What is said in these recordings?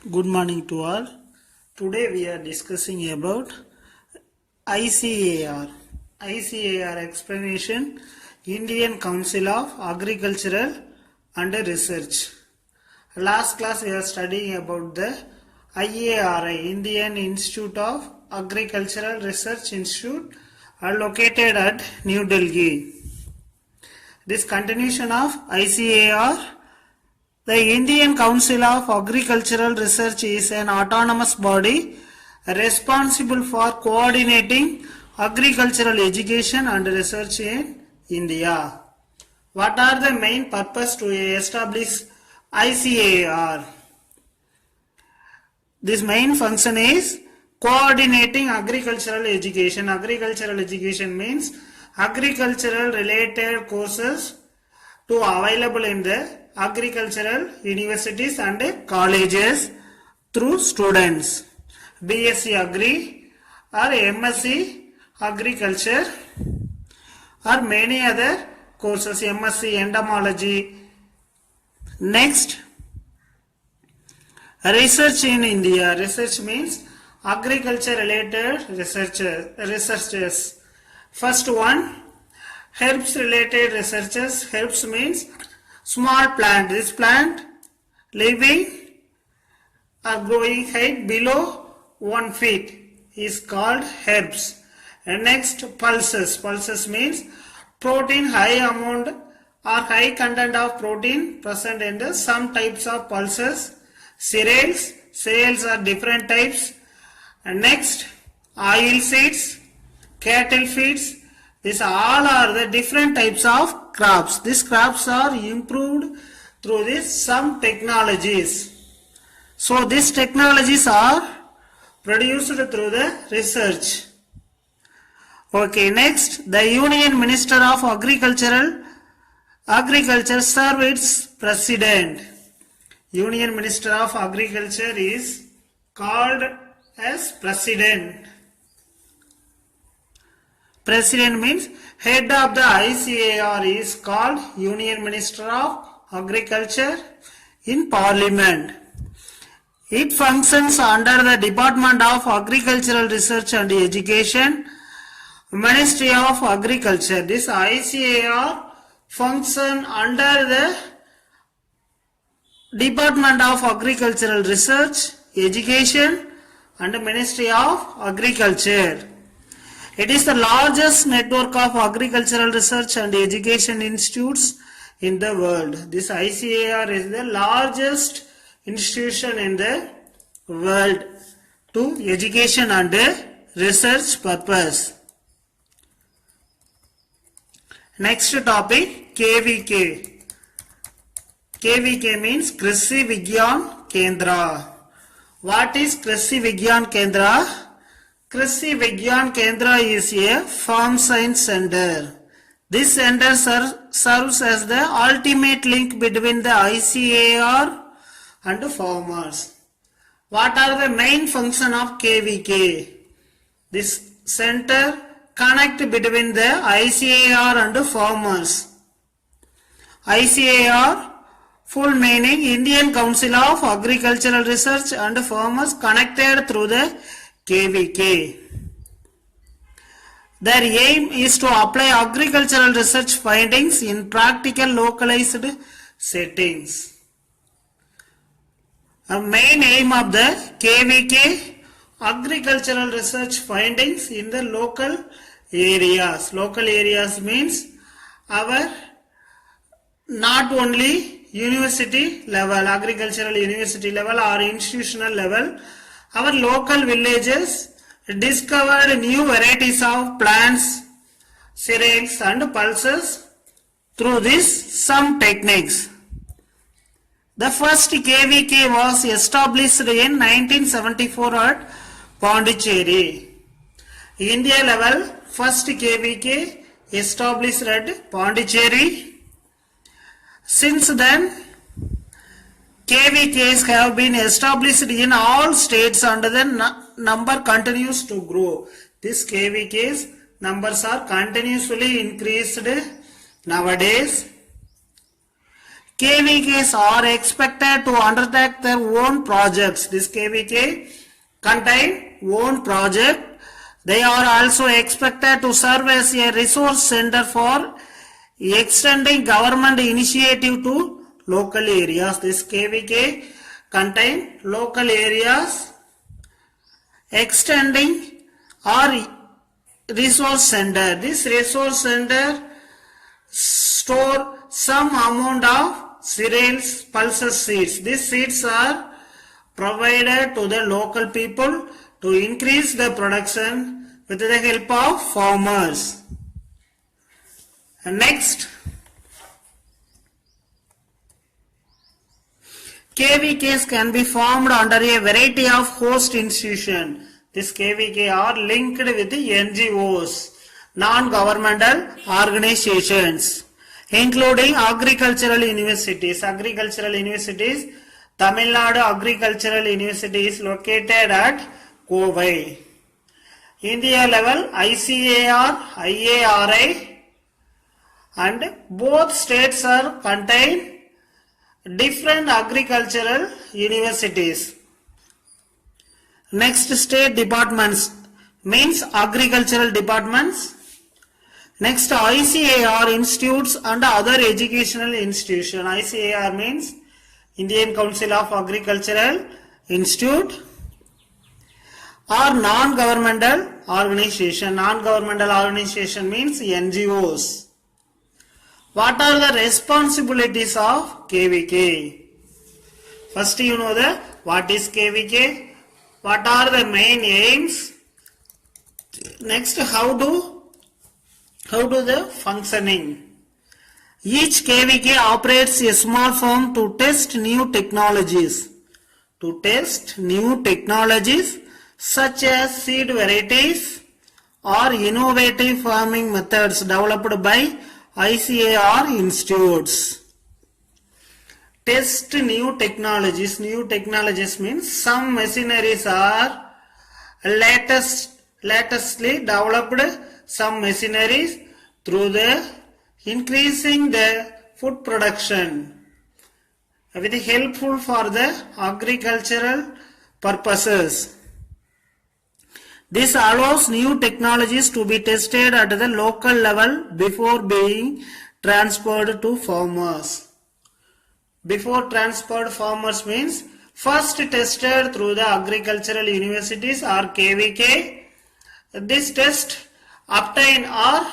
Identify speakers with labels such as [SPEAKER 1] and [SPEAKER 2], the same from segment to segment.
[SPEAKER 1] Good morning to all. Today we are discussing about ICAR. ICAR explanation, Indian Council of Agricultural and Research. Last class we are studying about the IARI, Indian Institute of Agricultural Research Institute, located at New Delhi. This continuation of ICAR. The Indian Council of Agricultural Research is an autonomous body responsible for coordinating agricultural education and research in India. What are the main purpose to establish ICAR? This main function is coordinating agricultural education. Agricultural education means agricultural related courses to available in the agricultural universities and colleges through students. BSc Agri or MSc Agriculture or many other courses, MSc Entomology. Next, research in India. Research means agriculture related researchers. First one, herbs related researchers. Herbs means small plant. This plant living or growing height below 1 feet is called herbs. And next, pulses. Pulses means protein, high amount or high content of protein present in the some types of pulses. Cereals. Cereals are different types. And next, oil seeds, cattle feeds. These all are the different types of crops. These crops are improved through some technologies. So these technologies are produced through the research. Okay, next, the Union Minister of Agriculture serves its president. Union Minister of Agriculture is called as president. President means head of the ICAR is called Union Minister of Agriculture in Parliament. It functions under the Department of Agricultural Research and Education, Ministry of Agriculture. This ICAR functions under the Department of Agricultural Research, Education and Ministry of Agriculture. It is the largest network of agricultural research and education institutes in the world. This ICAR is the largest institution in the world to education and research purpose. Next topic, KVK. KVK means Krishi Vigyan Kendra. What is Krishi Vigyan Kendra? Krishi Vigyan Kendra is a farm science center. This center serves as the ultimate link between the ICAR and farmers. What are the main function of KVK? This center connect between the ICAR and farmers. ICAR, full meaning Indian Council of Agricultural Research and Farmers, connected through the KVK. Their aim is to apply agricultural research findings in practical localized settings. A main aim of the KVK, agricultural research findings in the local areas. Local areas means our not only university level, agricultural university level or institutional level, our local villages discovered new varieties of plants, cereals and pulses through some techniques. The first KVK was established in 1974 at Pondicherry. India level, first KVK established at Pondicherry. Since then, KVKs have been established in all states and the number continues to grow. These KVKs numbers are continuously increased nowadays. KVKs are expected to undertake their own projects. This KVK contain own project. They are also expected to serve as a resource center for extending government initiative to local areas. This KVK contain local areas extending or resource center. This resource center store some amount of cereals, pulses seeds. These seeds are provided to the local people to increase the production with the help of farmers. And next, KVKs can be formed under a variety of host institutions. This KVK are linked with the NGOs, non-governmental organizations, including agricultural universities. Agricultural universities, Tamil Nadu Agricultural University is located at Kovai. India level ICAR, IARI, and both states are contain different agricultural universities. Next, state departments means agricultural departments. Next, ICAR institutes and other educational institutions. ICAR means Indian Council of Agricultural Institute, or non-governmental organization. Non-governmental organization means NGOs. What are the responsibilities of KVK? First, you know what is KVK, what are the main aims. Next, how do the functioning. Each KVK operates a small farm to test new technologies. Such as seed varieties or innovative farming methods developed by ICAR institutes. Test new technologies. New technologies means some machineries are latestly developed, some machineries through the increasing the food production with helpful for the agricultural purposes. This allows new technologies to be tested at the local level before being transferred to farmers. Before transferred farmers means first tested through the agricultural universities or KVK. This test obtained or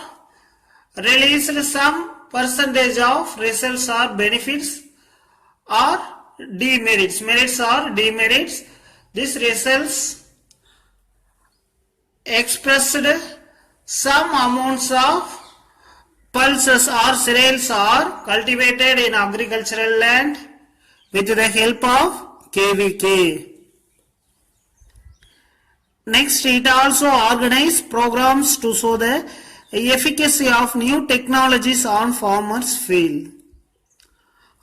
[SPEAKER 1] released some percentage of results or benefits or demerits. Merits or demerits. These results expressed some amounts of pulses or cereals are cultivated in agricultural land with the help of KVK. Next, it also organizes programs to show the efficacy of new technologies on farmers' field.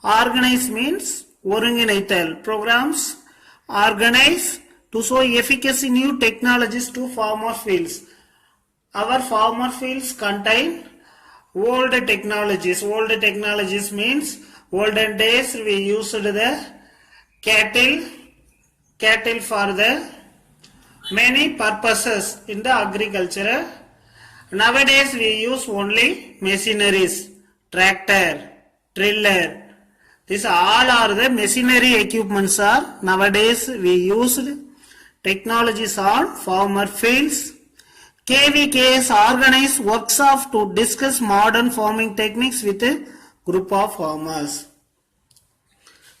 [SPEAKER 1] Organize means ஒருங்கிணைத்தல். Programs organize to show efficacy new technologies to farmer fields. Our farmer fields contain old technologies. Old technologies means olden days we used the cattle for the many purposes in the agriculture. Nowadays we use only machineries, tractor, trailer. These all are the machinery equipments are nowadays we used technologies on farmer fields. KVKs organize workshops to discuss modern farming techniques with a group of farmers.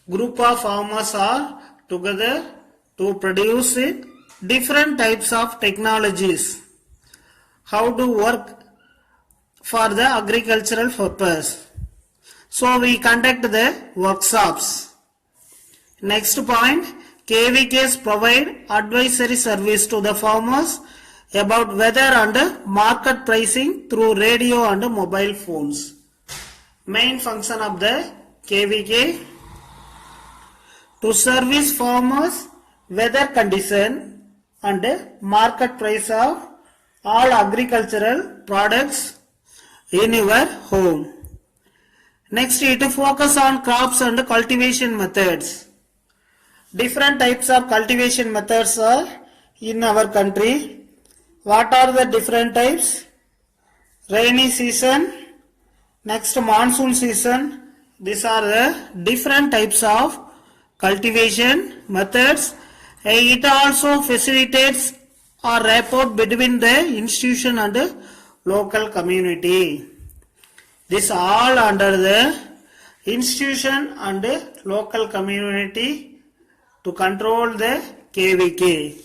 [SPEAKER 1] Group of farmers are together to produce different types of technologies. How to work for the agricultural purpose. So we conduct the workshops. Next point, KVKs provide advisory service to the farmers about weather and market pricing through radio and mobile phones. Main function of the KVK to service farmers weather condition and market price of all agricultural products in your home. Next, it focus on crops and cultivation methods. Different types of cultivation methods are in our country. What are the different types? Rainy season, next monsoon season. These are the different types of cultivation methods. It also facilitates or rapport between the institution and local community. This all under the institution and local community to control the KVK.